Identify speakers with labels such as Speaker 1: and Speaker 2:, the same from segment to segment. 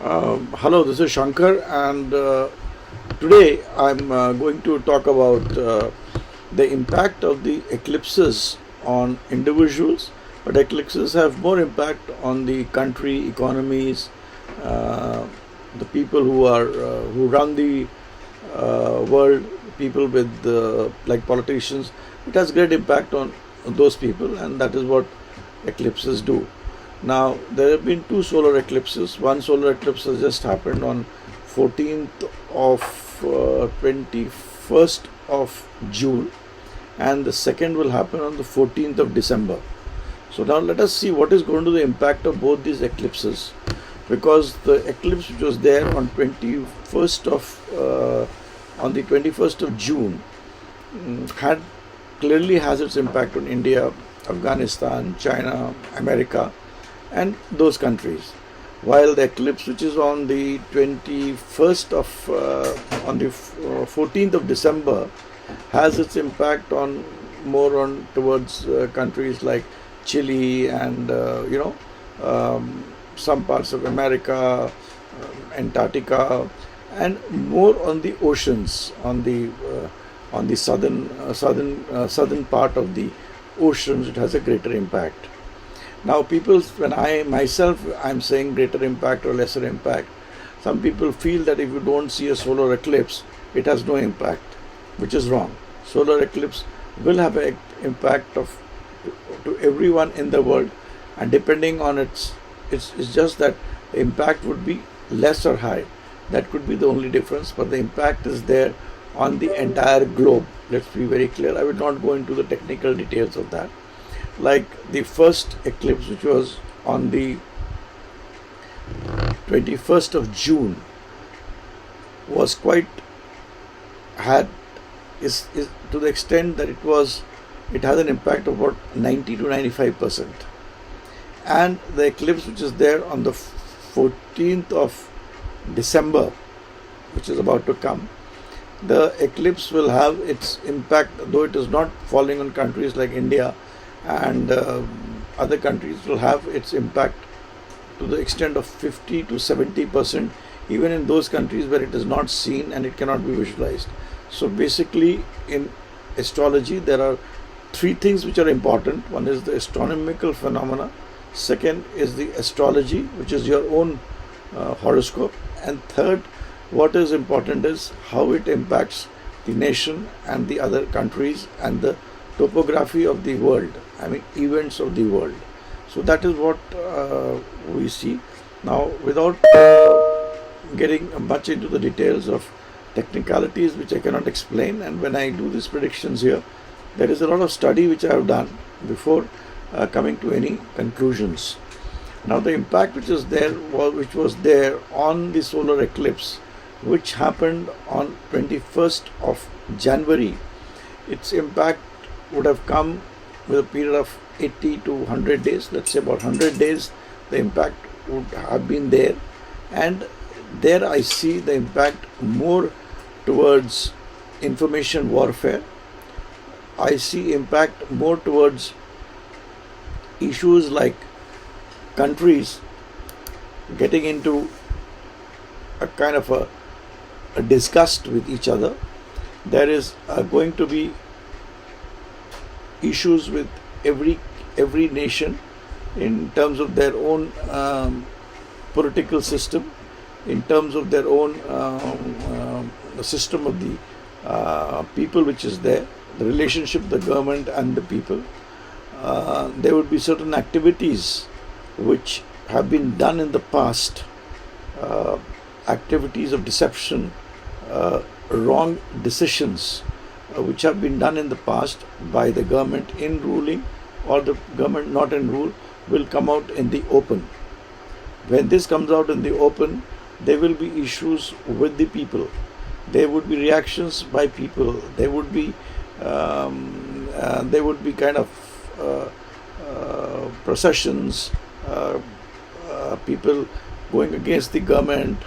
Speaker 1: Hello, this is Shankar, and today I'm going to talk about the impact of the eclipses on individuals, but eclipses have more impact on the country, economies, uh, the people who run the world, people with like politicians. It has great impact on those people, and that is what eclipses do. Now, there have been two solar eclipses. One solar eclipse has just happened on 14th of 21st of June, and the second will happen on the 14th of December. So now let us see what is going to be the impact of both these eclipses, because the eclipse which was there on 21st of on the 21st of June had clearly has its impact on India, Afghanistan, China, America, and those countries. While the eclipse, which is on the 21st of on the 14th of December, has its impact on more on towards countries like Chile and some parts of America, Antarctica, and more on the oceans, on the southern part of the oceans. It has a greater impact. Now, people, when I myself I'm saying greater impact or lesser impact, some people feel that if you don't see a solar eclipse, it has no impact, which is wrong. Solar eclipse will have an impact to everyone in the world, and depending on it's just that the impact would be less or high. That could be the only difference, but the impact is there on the entire globe. Let's be very clear. I will not go into the technical details of that. Like the first eclipse, which was on the 21st of June, was quite had is to the extent that it has an impact of about 90 to 95%. And the eclipse which is there on the 14th of December, which is about to come, the eclipse will have its impact, though it is not falling on countries like India and other countries, will have its impact to the extent of 50 to 70%, even in those countries where it is not seen and it cannot be visualized. So basically, in astrology, there are three things which are important. One is the astronomical phenomena, second is the astrology, which is your own horoscope, and third, what is important is how it impacts the nation and the other countries and the topography of the world, I mean events of the world. So that is what we see. Now, without getting much into the details of technicalities which I cannot explain, and when I do these predictions here, there is a lot of study which I have done before coming to any conclusions. Now, the impact which which was there on the solar eclipse, which happened on 21st of January, its impact would have come with a period of 80 to 100 days. Let's say about 100 days, the impact would have been there. And there I see the impact more towards information warfare. I see impact more towards issues like countries getting into a kind of a disgust with each other. There is going to be issues with every nation in terms of their own political system, in terms of their own the system of the people which is there, the relationship the government and the people. There would be certain activities which have been done in the past, activities of deception, wrong decisions which have been done in the past by the government in ruling or the government not in rule, will come out in the open. When this comes out in the open, there will be issues with the people. There would be reactions by people. There would be kind of processions, people going against the government,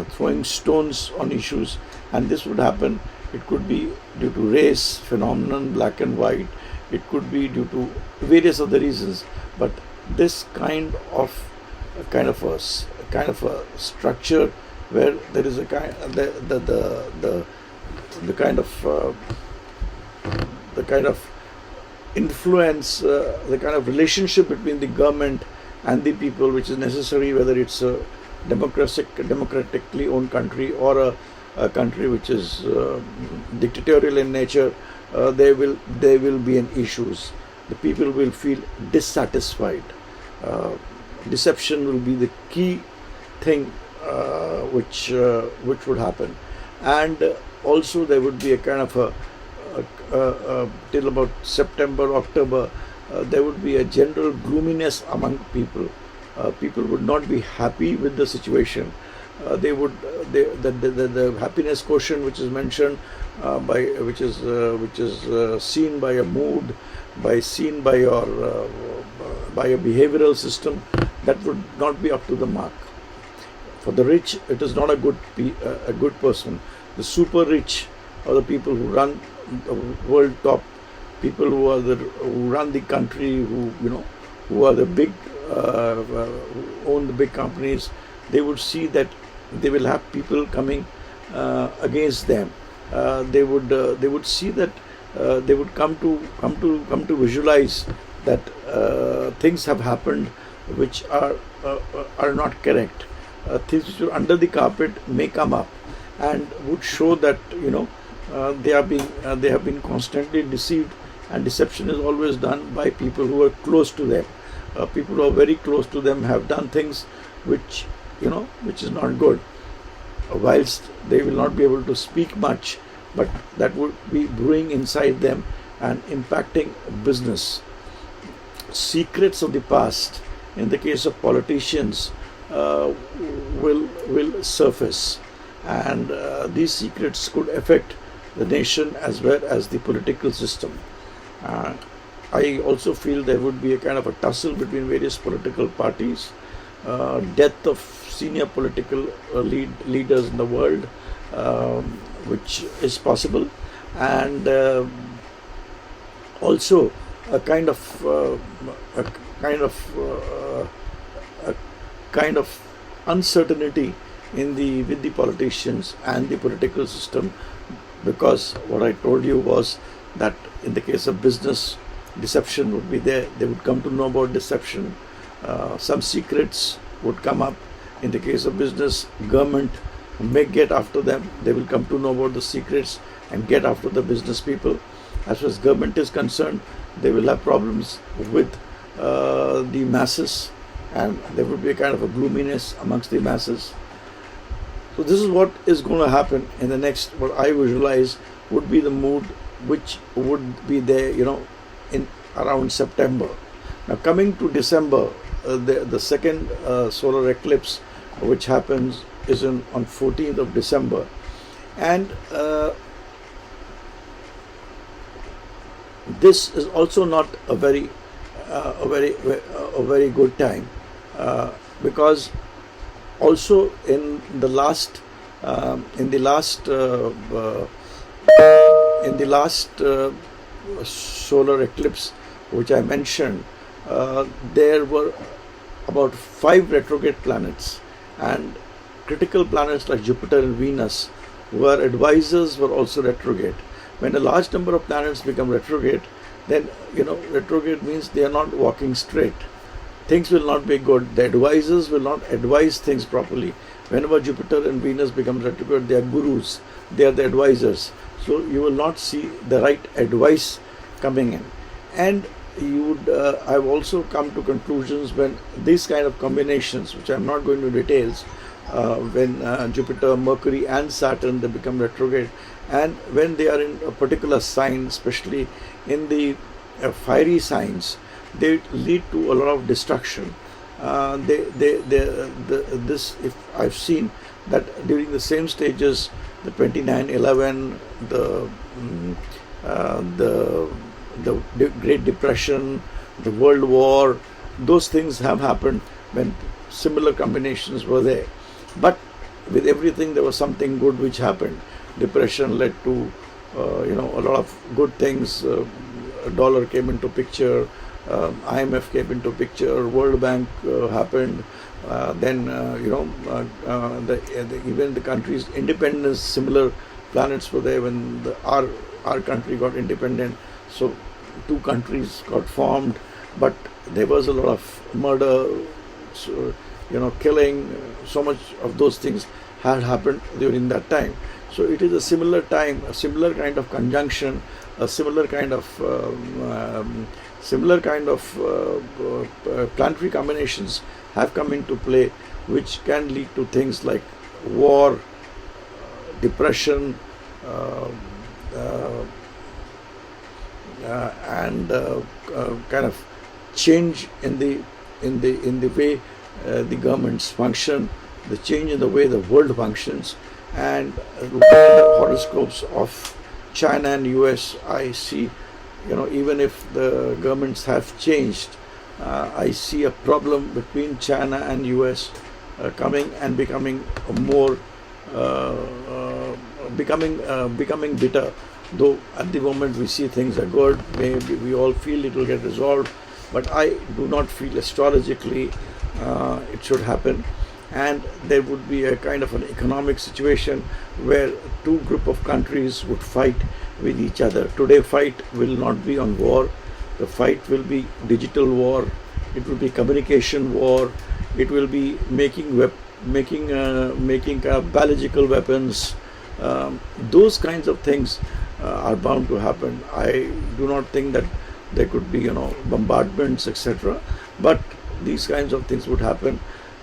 Speaker 1: throwing stones on issues, and this would happen. It could be due to race phenomenon, black and white. It could be due to various other reasons. But this kind of a kind of a structure where there is a kind the kind of the kind of influence, the kind of relationship between the government and the people, which is necessary, whether it's a democratically owned country or a country which is dictatorial in nature. There will be an issues. The people will feel dissatisfied. Deception will be the key thing which would happen, and also there would be a kind of till about September, October, there would be a general gloominess among people. People would not be happy with the situation. The happiness quotient, which is mentioned which is seen by a mood, seen by your by a behavioral system, that would not be up to the mark. For the rich, it is not a good person. The super rich are the people who run the world top, people who run the country, who are the big who own the big companies. They would see that they will have people coming against them. They would see that they would come to visualize that things have happened which are not correct. Things which are under the carpet may come up and would show that they have been constantly deceived, and deception is always done by people who are close to them. People who are very close to them have done things which is not good. Whilst they will not be able to speak much, but that would be brewing inside them and impacting business. Secrets of the past, in the case of politicians, will surface, and these secrets could affect the nation as well as the political system. I also feel there would be a kind of a tussle between various political parties, death of senior political leaders in the world, which is possible, and also a kind of uncertainty with the politicians and the political system, because what I told you was that in the case of business, deception would be there. They would come to know about deception. Some secrets would come up. In the case of business, government may get after them. They will come to know about the secrets and get after the business people. As far as government is concerned, they will have problems with the masses, and there would be a kind of a gloominess amongst the masses. So this is what is going to happen in the next, what I visualize would be the mood which would be there, in around September. Now coming to December, the second solar eclipse which happens is on 14th of December, and this is also not a very good time, because also in the last solar eclipse which I mentioned, there were about 5 retrograde planets, and critical planets like Jupiter and Venus, where advisors were also retrograde. When a large number of planets become retrograde, then retrograde means they are not walking straight. Things will not be good. The advisors will not advise things properly. Whenever Jupiter and Venus become retrograde, they are gurus. They are the advisors. So you will not see the right advice coming in. And I've also come to conclusions when these kind of combinations, which I'm not going to details, when Jupiter, Mercury and Saturn, they become retrograde, and when they are in a particular sign, especially in the fiery signs, they lead to a lot of destruction. This, if I've seen that during the same stages, the 29/11, the Great Depression, the World War, those things have happened when similar combinations were there. But with everything, there was something good which happened. Depression led to a lot of good things. Dollar came into picture, IMF came into picture, World Bank happened, then even the country's independence, similar planets were there when our country got independent. So two countries got formed, but there was a lot of murder, so, killing. So much of those things had happened during that time. So it is a similar time, a similar kind of conjunction, a similar kind of planetary combinations have come into play, which can lead to things like war, depression, uh, uh, and kind of change in the way the governments function, the change in the way the world functions, and looking at the horoscopes of China and US, I see, even if the governments have changed, I see a problem between China and US coming and becoming more, uh, uh, becoming bitter. Though at the moment we see things are good, maybe we all feel it will get resolved, but I do not feel astrologically it should happen. And there would be a kind of an economic situation where two group of countries would fight with each other. Today fight will not be on war, the fight will be digital war, it will be communication war, it will be making kind of biological weapons. Those kinds of things are bound to happen. I do not think that there could be bombardments, etc., but these kinds of things would happen.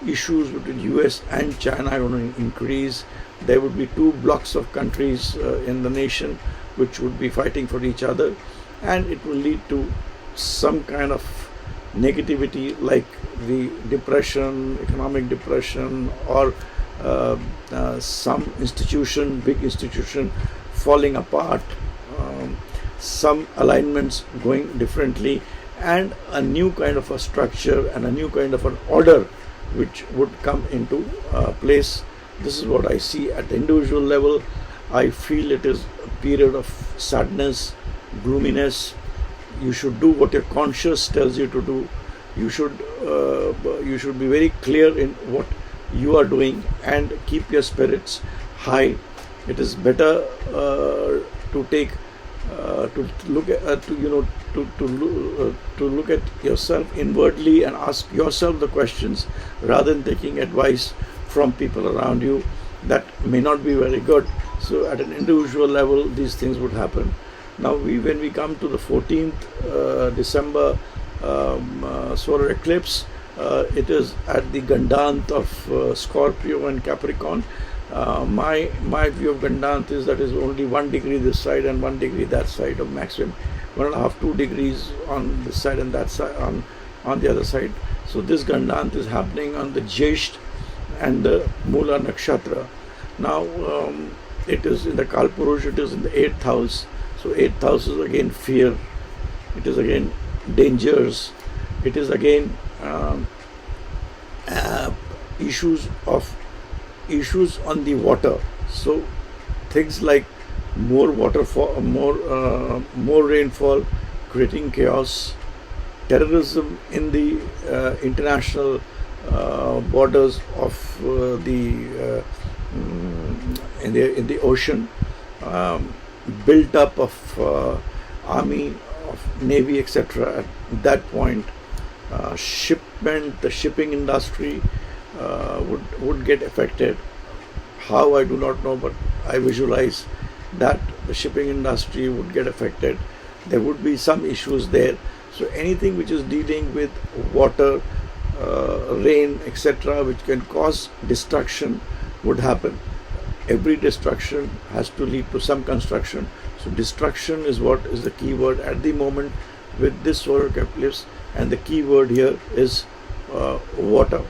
Speaker 1: Issues between US and China are going to increase. There would be two blocks of countries in the nation which would be fighting for each other, and it will lead to some kind of negativity like the depression, economic depression, or some institution, big institution falling apart, some alignments going differently, and a new kind of a structure and a new kind of an order which would come into place. This is what I see at the individual level. I feel it is a period of sadness, gloominess. You should do what your conscience tells you to do. You should be very clear in what you are doing and keep your spirits high. It is better to take to look at to look at yourself inwardly and ask yourself the questions rather than taking advice from people around you that may not be very good. So at an individual level these things would happen. Now when we come to the 14th December solar eclipse, it is at the Gandant of Scorpio and Capricorn. My view of Gandant is that is only 1 degree this side and 1 degree that side of maximum, 1.5 2 degrees on this side and that side on the other side. So this Gandant is happening on the Jyesht and the Mula Nakshatra. Now it is in the Kalpurush, it is in the 8th house. So 8th house is again fear, it is again dangers, it is again issues on the water. So things like more waterfall, more rainfall, creating chaos, terrorism in the international borders of in the ocean, built up of army, of navy, etc. At that point, the shipping industry would get affected. How, I do not know, but I visualize that the shipping industry would get affected. There would be some issues there. So anything which is dealing with water, rain, etc., which can cause destruction would happen. Every destruction has to lead to some construction. So destruction is what is the key word at the moment with this solar eclipse, and the key word here is water.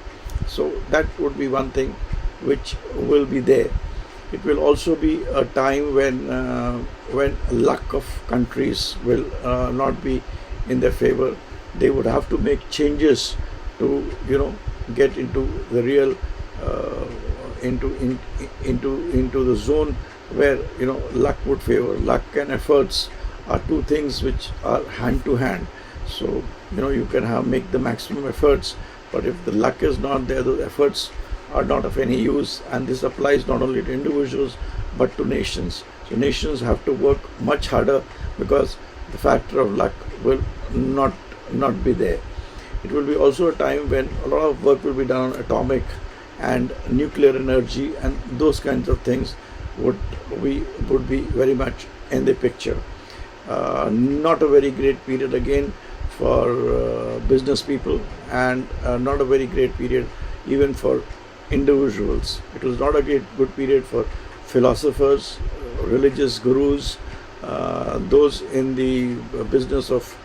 Speaker 1: So that would be one thing which will be there. It will also be a time when luck of countries will not be in their favor. They would have to make changes to get into the real into the zone where luck would favor. Luck and efforts are two things which are hand to hand. So you can make the maximum efforts, But if the luck is not there, the efforts are not of any use. And this applies not only to individuals but to nations. So nations have to work much harder, because the factor of luck will not be there. It will be also a time when a lot of work will be done on atomic and nuclear energy, and those kinds of things would be very much in the picture. Not a very great period again for business people, and not a very great period even for individuals. It was not a good period for philosophers, religious gurus, those in the business of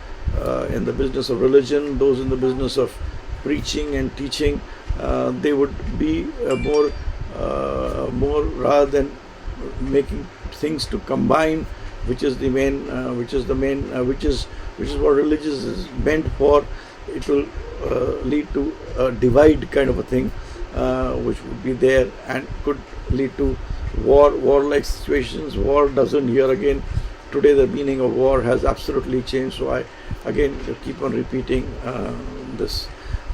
Speaker 1: religion, those in the business of preaching and teaching. They would be more rather than making things to combine, which is what religious is meant for. It will lead to a divide kind of a thing, which would be there and could lead to warlike situations. War doesn't, here again, today the meaning of war has absolutely changed. So I again keep on repeating this.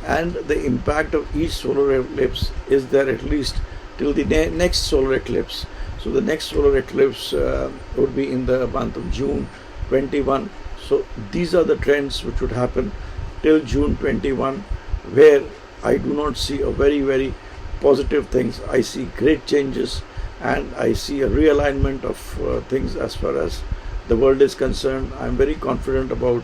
Speaker 1: And the impact of each solar eclipse is there at least till the next solar eclipse. So the next solar eclipse would be in the month of June 21. So these are the trends which would happen till June 21, where I do not see a very, very positive things. I see great changes, and I see a realignment of things as far as the world is concerned. I'm very confident about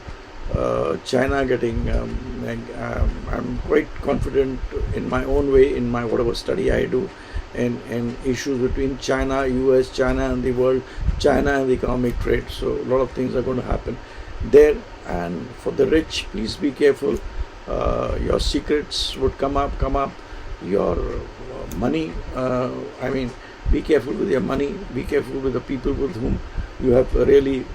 Speaker 1: China getting, I'm quite confident in my own way, in my whatever study I do, in issues between China, US, China and the world, China and the economic trade. So a lot of things are going to happen there. And for the rich, please be careful. Your secrets would come up. Your money, be careful with your money. Be careful with the people with whom you have really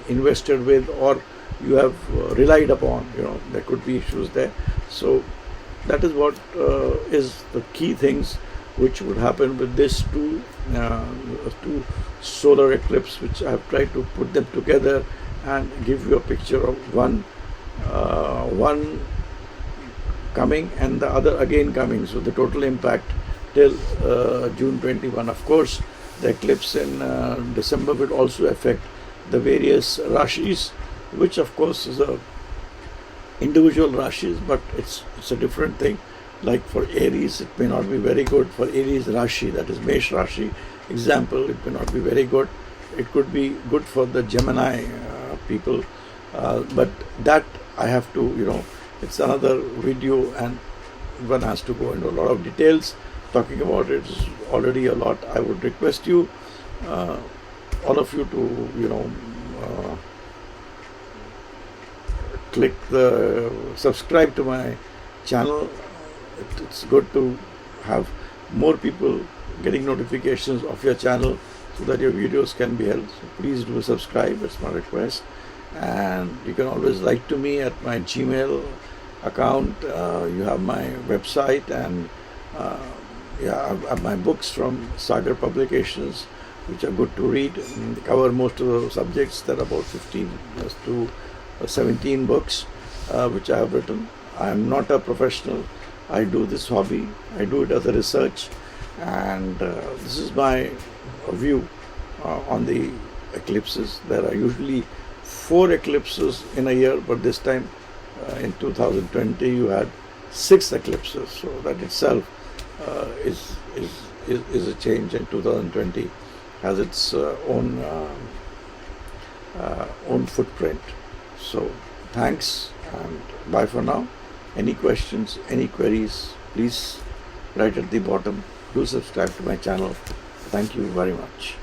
Speaker 1: invested with, or you have relied upon. There could be issues there. So that is what is the key things which would happen with this two solar eclipse, which I have tried to put them together and give you a picture of one coming and the other again coming. So the total impact till June 21. Of course, the eclipse in December will also affect the various rashis, which of course is a individual rashis, but it's a different thing. Like for Aries, it may not be very good. For Aries Rashi, that is Mesh Rashi example, it may not be very good. It could be good for the Gemini people, but that I have to, it's another video, and one has to go into a lot of details. Talking about it is already a lot. I would request you, all of you, to click the subscribe to my channel. It's good to have more people getting notifications of your channel so that your videos can be held. So please do subscribe, it's my request. And you can always write to me at my Gmail account. You have my website, and I have my books from Sagar Publications, which are good to read. They cover most of the subjects. There are about 15 to 17 books which I have written. I am not a professional. I do this hobby. I do it as a research, and this is my view on the eclipses. There are usually 4 eclipses in a year, but this time in 2020 you had 6 eclipses. So that itself is a change, and 2020 has its own footprint. So thanks, and bye for now. Any questions, any queries, please write at the bottom. Do subscribe to my channel. Thank you very much.